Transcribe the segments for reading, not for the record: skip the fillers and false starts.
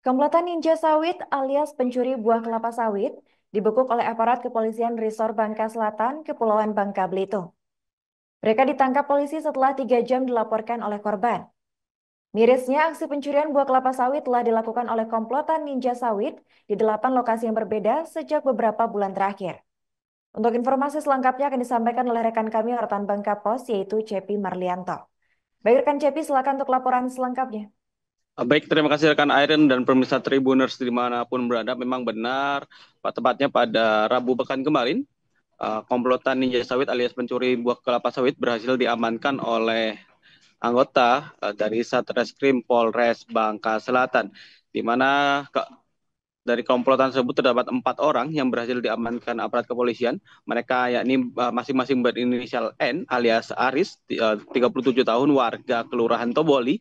Komplotan ninja sawit alias pencuri buah kelapa sawit dibekuk oleh aparat kepolisian Resor Bangka Selatan, Kepulauan Bangka Belitung. Mereka ditangkap polisi setelah 3 jam dilaporkan oleh korban. Mirisnya, aksi pencurian buah kelapa sawit telah dilakukan oleh komplotan ninja sawit di 8 lokasi yang berbeda sejak beberapa bulan terakhir. Untuk informasi selengkapnya akan disampaikan oleh rekan kami wartawan Bangka Pos, yaitu Cepi Marlianto. Baik rekan Cepi, silakan untuk laporan selengkapnya. Baik, terima kasih rekan Iron dan pemirsa Tribuners dimanapun berada. Memang benar, tepatnya pada Rabu pekan kemarin, komplotan ninja sawit alias pencuri buah kelapa sawit berhasil diamankan oleh anggota dari Satreskrim Polres Bangka Selatan, di mana dari komplotan tersebut terdapat 4 orang yang berhasil diamankan aparat kepolisian. Mereka yakni masing-masing berinisial N alias Aris, 37 tahun, warga Kelurahan Toboli,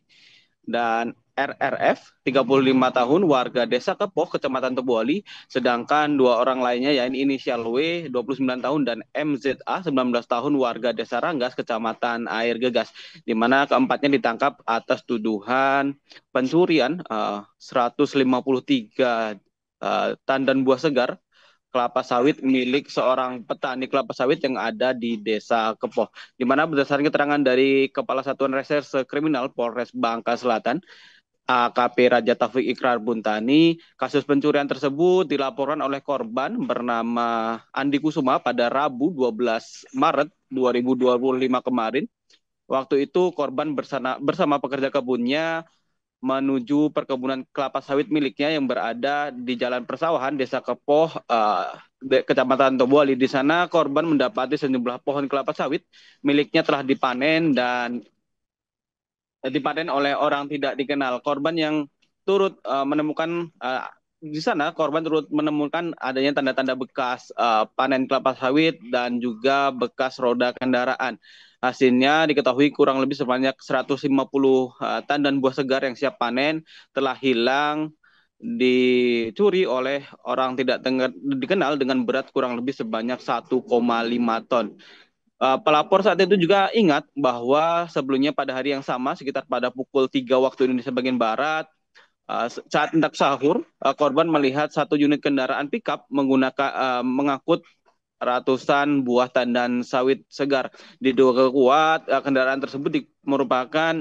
dan RRF 35 tahun warga Desa Kepoh Kecamatan Teboli, sedangkan 2 orang lainnya yakni inisial W 29 tahun dan MZA 19 tahun warga Desa Ranggas Kecamatan Air Gegas, di mana keempatnya ditangkap atas tuduhan pencurian 153 tandan buah segar kelapa sawit milik seorang petani kelapa sawit yang ada di Desa Kepoh. Di mana berdasarkan keterangan dari Kepala Satuan Reserse Kriminal Polres Bangka Selatan, AKP Raja Taufik Ikrar Buntani, kasus pencurian tersebut dilaporkan oleh korban bernama Andi Kusuma pada Rabu 12 Maret 2025 kemarin. Waktu itu korban bersama pekerja kebunnya menuju perkebunan kelapa sawit miliknya yang berada di Jalan Persawahan Desa Kepoh, Kecamatan Toboli. Di sana korban mendapati sejumlah pohon kelapa sawit miliknya telah dipanen oleh orang tidak dikenal. Korban yang turut menemukan di sana, korban turut menemukan adanya tanda-tanda bekas panen kelapa sawit dan juga bekas roda kendaraan. Hasilnya diketahui kurang lebih sebanyak 150 tandan buah segar yang siap panen telah hilang, dicuri oleh orang tidak dikenal dengan berat kurang lebih sebanyak 1,5 ton. Pelapor saat itu juga ingat bahwa sebelumnya pada hari yang sama, sekitar pada pukul 3 waktu Indonesia bagian Barat, saat hendak sahur, korban melihat satu unit kendaraan pickup mengangkut ratusan buah tandan sawit segar. Diduga kuat kendaraan tersebut merupakan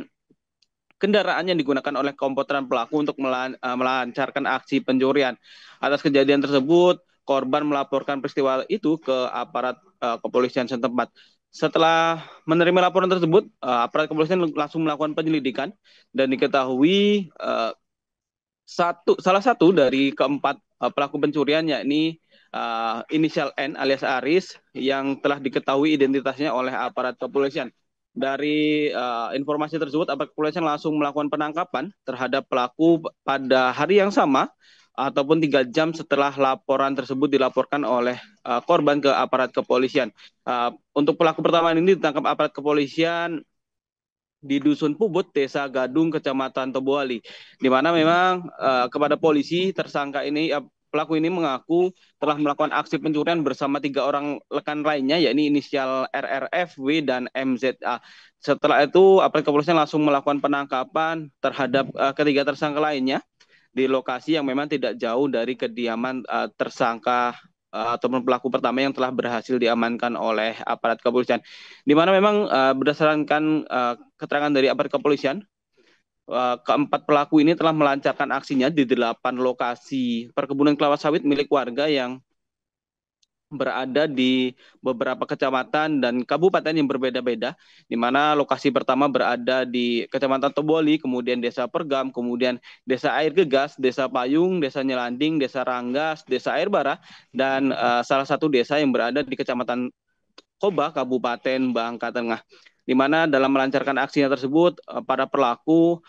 kendaraan yang digunakan oleh komplotan pelaku untuk melancarkan aksi pencurian. Atas kejadian tersebut, korban melaporkan peristiwa itu ke aparat kepolisian setempat. Setelah menerima laporan tersebut, aparat kepolisian langsung melakukan penyelidikan dan diketahui salah satu dari keempat pelaku pencurian, yakni inisial N alias Aris, yang telah diketahui identitasnya oleh aparat kepolisian. Dari informasi tersebut, aparat kepolisian langsung melakukan penangkapan terhadap pelaku pada hari yang sama ataupun 3 jam setelah laporan tersebut dilaporkan oleh korban ke aparat kepolisian. Untuk pelaku pertama ini ditangkap aparat kepolisian di Dusun Pubut, Desa Gadung, Kecamatan Tobuali, di mana memang kepada polisi pelaku ini mengaku telah melakukan aksi pencurian bersama 3 orang rekan lainnya, yakni inisial RRF, W, dan MZA. Setelah itu, aparat kepolisian langsung melakukan penangkapan terhadap ketiga tersangka lainnya di lokasi yang memang tidak jauh dari kediaman tersangka ataupun pelaku pertama yang telah berhasil diamankan oleh aparat kepolisian. Di mana memang berdasarkan keterangan dari aparat kepolisian, keempat pelaku ini telah melancarkan aksinya di 8 lokasi perkebunan kelapa sawit milik warga yang berada di beberapa kecamatan dan kabupaten yang berbeda-beda, di mana lokasi pertama berada di Kecamatan Toboli, kemudian Desa Pergam, kemudian Desa Air Gegas, Desa Payung, Desa Nyelanding, Desa Ranggas, Desa Air Bara, dan salah satu desa yang berada di Kecamatan Koba, Kabupaten Bangka Tengah. Di mana dalam melancarkan aksinya tersebut, para pelaku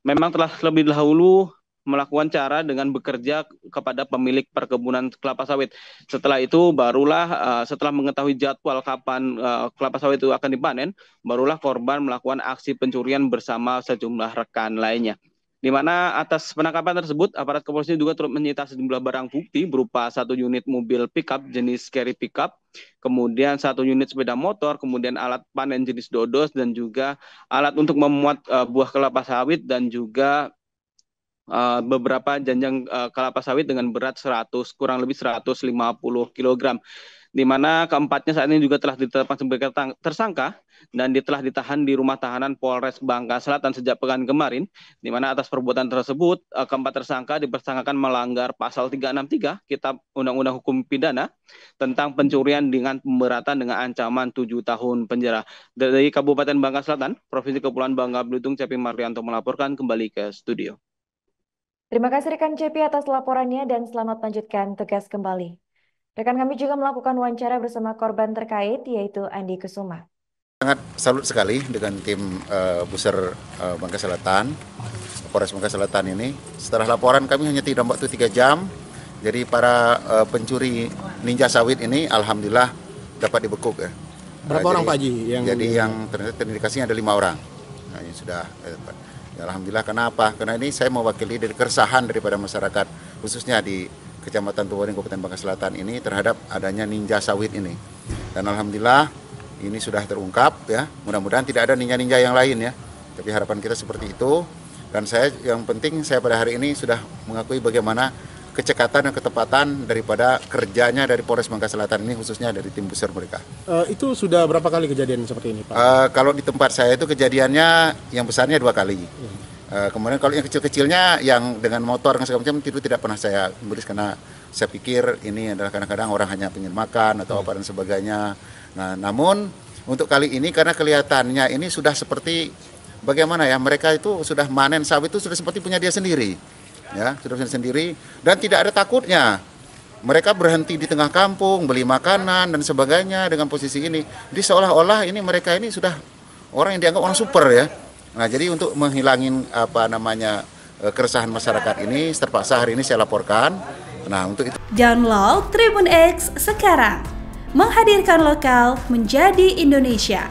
memang telah lebih dahulu melakukan cara dengan bekerja kepada pemilik perkebunan kelapa sawit. Setelah itu barulah setelah mengetahui jadwal kapan kelapa sawit itu akan dipanen, barulah korban melakukan aksi pencurian bersama sejumlah rekan lainnya. Di mana atas penangkapan tersebut, aparat kepolisian juga turut menyita sejumlah barang bukti berupa 1 unit mobil pickup jenis carry pickup, kemudian 1 unit sepeda motor, kemudian alat panen jenis dodos, dan juga alat untuk memuat buah kelapa sawit, dan juga beberapa janjang kelapa sawit dengan berat kurang lebih 150 kg, di mana keempatnya saat ini juga telah ditetapkan sebagai tersangka dan telah ditahan di rumah tahanan Polres Bangka Selatan sejak pekan kemarin, di mana atas perbuatan tersebut keempat tersangka dipersangkakan melanggar pasal 363 Kitab Undang-Undang Hukum Pidana tentang pencurian dengan pemberatan dengan ancaman 7 tahun penjara. Dari Kabupaten Bangka Selatan, Provinsi Kepulauan Bangka Belitung, Cepi Marlianto melaporkan. Kembali ke studio. Terima kasih rekan Cepi atas laporannya dan selamat melanjutkan tugas kembali. Rekan kami juga melakukan wawancara bersama korban terkait, yaitu Andi Kusuma. Sangat salut sekali dengan tim Buser Bangka Selatan, Polres Bangka Selatan ini. Setelah laporan kami hanya tidak waktu 3 jam, jadi para pencuri ninja sawit ini alhamdulillah dapat dibekuk ya. Berapa orang Pak Haji? Yang ternyata terindikasinya ada 5 orang. Nah, ini sudah ya, alhamdulillah. Kenapa? Karena ini saya mewakili dari keresahan daripada masyarakat, khususnya di Kecamatan Tuwaring, Kabupaten Bangka Selatan ini terhadap adanya ninja sawit ini. Dan alhamdulillah ini sudah terungkap ya. Mudah-mudahan tidak ada ninja-ninja yang lain ya. Tapi harapan kita seperti itu. Dan yang penting saya pada hari ini sudah mengakui bagaimana kecekatan dan ketepatan daripada kerjanya dari Polres Bangka Selatan ini, khususnya dari tim Buser mereka. Itu sudah berapa kali kejadian seperti ini Pak? Kalau di tempat saya itu kejadiannya yang besarnya 2 kali. Kemudian kalau yang kecil-kecilnya yang dengan motor dan segala macam itu tidak pernah saya beri, karena saya pikir ini adalah kadang-kadang orang hanya ingin makan atau apa dan sebagainya. Nah, namun untuk kali ini karena kelihatannya ini sudah seperti bagaimana ya, mereka itu sudah manen sawit itu sudah seperti punya dia sendiri. Ya, sudah punya sendiri dan tidak ada takutnya. Mereka berhenti di tengah kampung, beli makanan dan sebagainya dengan posisi ini. Jadi seolah-olah ini mereka ini sudah orang yang dianggap orang super ya. Nah, jadi untuk menghilangin keresahan masyarakat ini, terpaksa hari ini saya laporkan. Nah, untuk itu download Tribun X sekarang, menghadirkan lokal menjadi Indonesia.